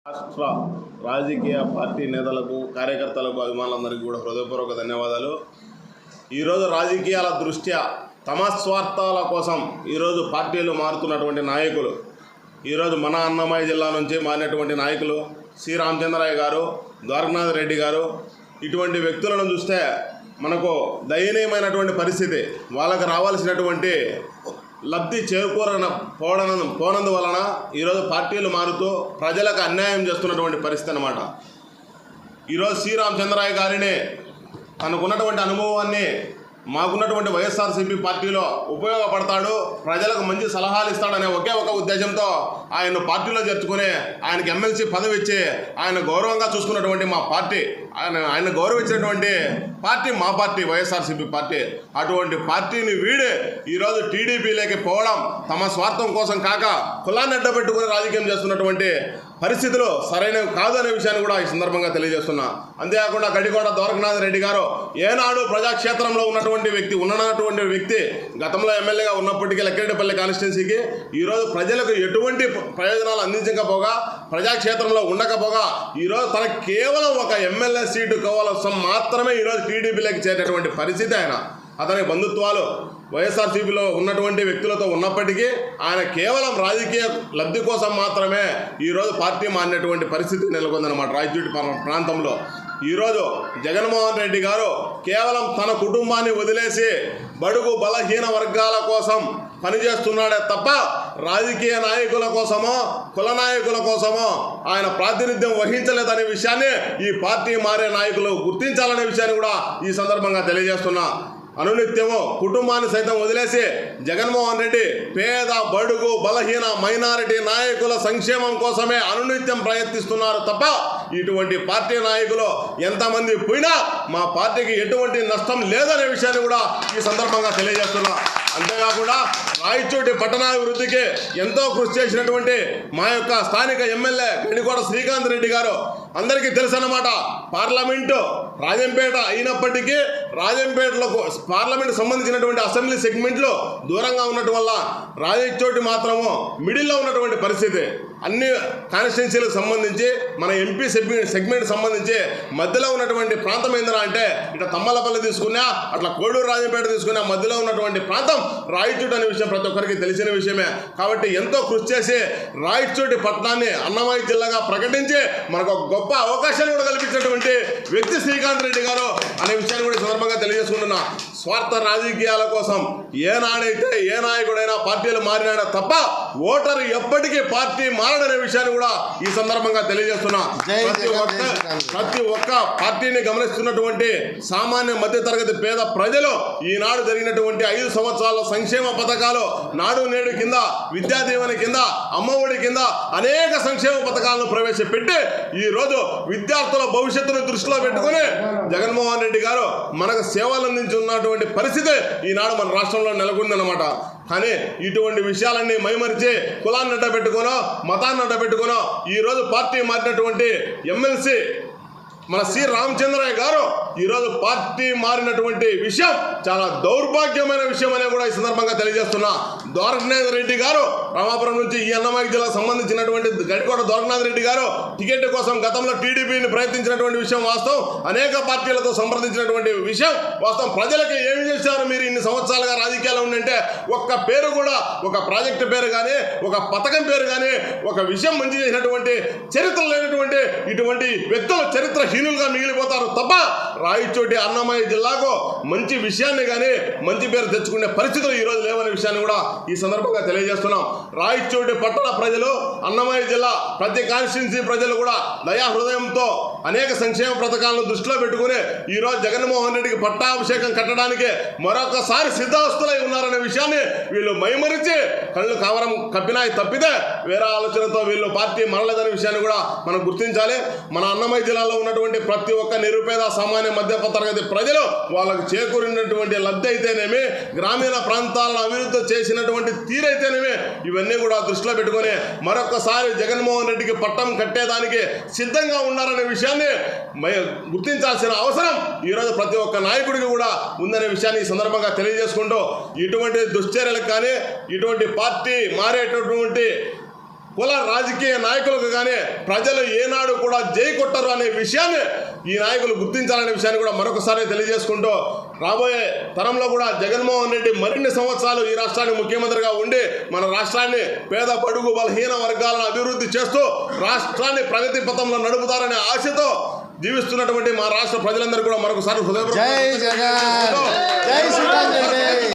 రాష్ట్ర రాజకీయ పార్టీ నేతలకు కార్యకర్తలకు అభిమానులందరికీ కూడా హృదయపూర్వక ధన్యవాదాలు. ఈరోజు రాజకీయాల దృష్ట్యా తమ స్వార్థాల కోసం ఈరోజు పార్టీలు మారుతున్నటువంటి నాయకులు, ఈరోజు మన అన్నమయ్య జిల్లా నుంచి మారినటువంటి నాయకులు సి రామచంద్రయ్య గారు, ద్వారకనాథ్ రెడ్డి గారు, ఇటువంటి వ్యక్తులను చూస్తే మనకు దయనీయమైనటువంటి పరిస్థితి. వాళ్ళకు రావాల్సినటువంటి లబ్ధి పోనందువలన ఈరోజు పార్టీలు మారుతూ ప్రజలకు అన్యాయం చేస్తున్నటువంటి పరిస్థితి అన్నమాట. ఈరోజు సి రామచంద్రయ్య గారిని తనకున్నటువంటి అనుభవాన్ని మాకున్నటువంటి వైఎస్ఆర్సీపీ పార్టీలో ఉపయోగపడతాడు, ప్రజలకు మంచి సలహాలు ఇస్తాడనే ఒకే ఒక ఉద్దేశంతో ఆయన పార్టీలో చేర్చుకుని ఆయనకు ఎమ్మెల్సీ పదవి ఇచ్చి ఆయన గౌరవంగా చూసుకున్నటువంటి మా పార్టీ, ఆయన గౌరవించినటువంటి పార్టీ మా పార్టీ వైఎస్ఆర్సీపీ పార్టీ. అటువంటి పార్టీని వీడి ఈరోజు టీడీపీలోకి పోవడం తమ స్వార్థం కోసం కాక కులాన్ని అడ్డపెట్టుకుని రాజకీయం చేస్తున్నటువంటి పరిస్థితులు సరైనవి కాదు అనే విషయాన్ని కూడా ఈ సందర్భంగా తెలియజేస్తున్నా. అంతేకాకుండా గడికోట ద్వారకనాథ్ రెడ్డి గారు ఏనాడు ప్రజాక్షేత్రంలో ఉన్నటువంటి వ్యక్తి గతంలో ఎమ్మెల్యేగా ఉన్నప్పటికీ లక్కిరెడ్డిపల్లి కాన్స్టిట్యున్సీకి ఈరోజు ప్రజలకు ఎటువంటి ప్రయోజనాలు అందించకపోగా, ప్రజాక్షేత్రంలో ఉండకపోగా ఈరోజు తనకు కేవలం ఒక ఎమ్మెల్యే సీటు కోసం మాత్రమే ఈరోజు టీడీపీలోకి చేరేటువంటి పరిస్థితి. అతని బంధుత్వాలు వైఎస్ఆర్సీపీలో ఉన్నటువంటి వ్యక్తులతో ఉన్నప్పటికీ ఆయన కేవలం రాజకీయ లబ్ధి కోసం మాత్రమే ఈరోజు పార్టీ మారినటువంటి పరిస్థితి నెలకొందన్నమాట. రాయచోటి ప్రాంతంలో ఈరోజు జగన్మోహన్ రెడ్డి గారు కేవలం తన కుటుంబాన్ని వదిలేసి బడుగు బలహీన వర్గాల కోసం పనిచేస్తున్నాడే తప్ప రాజకీయ నాయకుల కోసమో కుల నాయకుల కోసమో ఆయన ప్రాతినిధ్యం వహించలేదనే విషయాన్ని ఈ పార్టీ మారే నాయకులు గుర్తించాలనే విషయాన్ని కూడా ఈ సందర్భంగా తెలియజేస్తున్నా. అనునిత్యము కుటుంబాన్ని సైతం వదిలేసి జగన్మోహన్ రెడ్డి పేద బడుగు బలహీన మైనారిటీ నాయకుల సంక్షేమం కోసమే అనునిత్యం ప్రయత్నిస్తున్నారు తప్ప ఇటువంటి పార్టీ నాయకులు ఎంతమంది పోయినా మా పార్టీకి ఎటువంటి నష్టం లేదనే విషయాన్ని కూడా ఈ సందర్భంగా తెలియజేస్తున్నా. అంతేకాకుండా రాయచోటి పట్టణాభివృద్ధికి ఎంతో కృషి చేసినటువంటి మా యొక్క స్థానిక ఎమ్మెల్యే గడికోట శ్రీకాంత్ రెడ్డి గారు అందరికీ తెలుసు అన్నమాట. పార్లమెంటు రాజంపేట అయినప్పటికీ రాజంపేటలో పార్లమెంట్ సంబంధించినటువంటి అసెంబ్లీ సెగ్మెంట్లు దూరంగా ఉండటం వల్ల రాయచోటి మాత్రము మిడిల్లో ఉన్నటువంటి పరిస్థితి. అన్ని కాన్స్టిట్యున్సీలకు సంబంధించి మన ఎంపీ సెగ్మెంట్ సంబంధించి మధ్యలో ఉన్నటువంటి ప్రాంతం ఏంటంటే అంటే ఇట్లా తమ్మలపల్లి తీసుకున్నా, అట్లా కోడూరు రాజంపేట తీసుకున్నా మధ్యలో ఉన్నటువంటి ప్రాంతం రాయచోటి అనే విషయం ప్రతి ఒక్కరికి తెలిసిన విషయమే. కాబట్టి ఎంతో కృషి చేసి రాయచోటి పట్టణాన్ని అన్నమయ్య జిల్లాగా ప్రకటించి మనకు ఒక గొప్ప అవకాశాన్ని కూడా కల్పించినటువంటి వ్యక్తి శ్రీకాంత్ రెడ్డి గారు అనే విషయాన్ని కూడా సందర్భంగా తెలియజేసుకుంటున్నా. స్వార్థ రాజకీయాల కోసం ఏనాడైతే ఏ నాయకుడైనా పార్టీలు మారినాడా తప్ప ఓటరు ఎప్పటికీ పార్టీ మారడనే విషయాన్ని కూడా ఈ సందర్భంగా తెలియజేస్తున్నా. ప్రతి ఒక్క పార్టీని గమనిస్తున్నటువంటి సామాన్య మధ్యతరగతి పేద ప్రజలు ఈనాడు జరిగినటువంటి 5 సంవత్సరాల సంక్షేమ పథకాలు, నాడు నేడు కింద, విద్యా దీవెన కింద, అమ్మఒడి కింద అనేక సంక్షేమ పథకాలను ప్రవేశపెట్టి ఈరోజు విద్యార్థుల భవిష్యత్తును దృష్టిలో పెట్టుకుని జగన్మోహన్ రెడ్డి గారు మనకు సేవలు అందించున్నటువంటి పరిస్థితి ఈనాడు మన రాష్ట్రంలో నెలకొందన్నమాట. కానీ ఇటువంటి విషయాలన్నీ మైమరిచి కులాన్ని అడ్డపెట్టుకునో మతాన్ని అడ్డపెట్టుకునో ఈరోజు పార్టీ మారినటువంటి ఎమ్మెల్సీ మన సి రామచంద్రయ్య గారు ఈరోజు పార్టీ మారినటువంటి విషయం చాలా దౌర్భాగ్యమైన విషయం అనే కూడా ఈ సందర్భంగా తెలియజేస్తున్నా. ద్వారకనాథ్ రెడ్డి గారు రామాపురం నుంచి ఈ అన్నమయ్య జిల్లాకు సంబంధించినటువంటి గడికోట ద్వారకనాథ్ రెడ్డి గారు టికెట్ కోసం గతంలో టీడీపీని ప్రయత్నించినటువంటి విషయం వాస్తవం. అనేక పార్టీలతో సంప్రదించినటువంటి విషయం వాస్తవం. ప్రజలకు ఏమి చేశారు మీరు ఇన్ని సంవత్సరాలుగా రాజకీయాలు ఉండంటే ఒక్క పేరు కూడా, ఒక ప్రాజెక్టు పేరు కానీ, ఒక పథకం పేరు కానీ, ఒక విషయం మంచి చేసినటువంటి చరిత్ర లేనటువంటి ఇటువంటి వ్యక్తులు చరిత్రహీనులుగా మిగిలిపోతారు తప్ప రాయచోటి అన్నమయ్య జిల్లాకు మంచి విషయాన్ని కానీ మంచి పేరు తెచ్చుకునే పరిస్థితులు ఈరోజు లేవనే విషయాన్ని కూడా ఈ సందర్భంగా తెలియజేస్తున్నాం. రాయచోటి పట్టణ ప్రజలు, అన్నమయ్య జిల్లా ప్రతి కాన్స్టిట్యున్సీ ప్రజలు కూడా దయా హృదయంతో అనేక సంక్షేమ పథకాలను దృష్టిలో పెట్టుకుని ఈరోజు జగన్మోహన్ రెడ్డికి పట్టాభిషేకం కట్టడానికి మరొకసారి సిద్ధాస్తులై ఉన్నారనే విషయాన్ని వీళ్ళు మైమరిచి కళ్ళు కావరం కప్పినాయి తప్పితే వేరే ఆలోచనతో వీళ్ళు పార్టీ మరలేదనే విషయాన్ని కూడా మనం గుర్తించాలి. మన అన్నమయ్య జిల్లాలో ఉన్నటువంటి ప్రతి ఒక్క నిరుపేద సామాన్య మధ్య తరగతి ప్రజలు వాళ్ళకు చేకూరినటువంటి లబ్ధి అయితేనేమి, గ్రామీణ ప్రాంతాలను అభివృద్ధి చేసినటువంటి తీరైతేనేమి ఇవన్నీ కూడా దృష్టిలో పెట్టుకొని మరొకసారి జగన్మోహన్ రెడ్డికి పట్టం కట్టేదానికి సిద్ధంగా ఉన్నారనే విషయాన్ని గుర్తించాల్సిన అవసరం ఈరోజు ప్రతి ఒక్క నాయకుడికి కూడా ఉందనే విషయాన్ని ఈ సందర్భంగా తెలియజేసుకుంటూ ఇటువంటి దుశ్చర్యలకు కానీ, ఇటువంటి పార్టీ మారేటటువంటి కుల రాజకీయ నాయకులకు కానీ ప్రజలు ఏనాడు కూడా జై కొట్టరు అనే విషయాన్ని ఈ నాయకులు గుర్తించాలనే విషయాన్ని కూడా మరొకసారి తెలియజేసుకుంటూ రాబోయే తరంలో కూడా జగన్మోహన్ రెడ్డి మరిన్ని సంవత్సరాలు ఈ రాష్ట్రానికి ముఖ్యమంత్రిగా ఉండి మన రాష్ట్రాన్ని పేద బడుగు బలహీన వర్గాలను అభివృద్ధి చేస్తూ రాష్ట్రాన్ని ప్రగతి పథంలో నడుపుతారనే ఆశతో జీవిస్తున్నటువంటి మా రాష్ట్ర ప్రజలందరూ కూడా మరొకసారి హృదయపూర్వక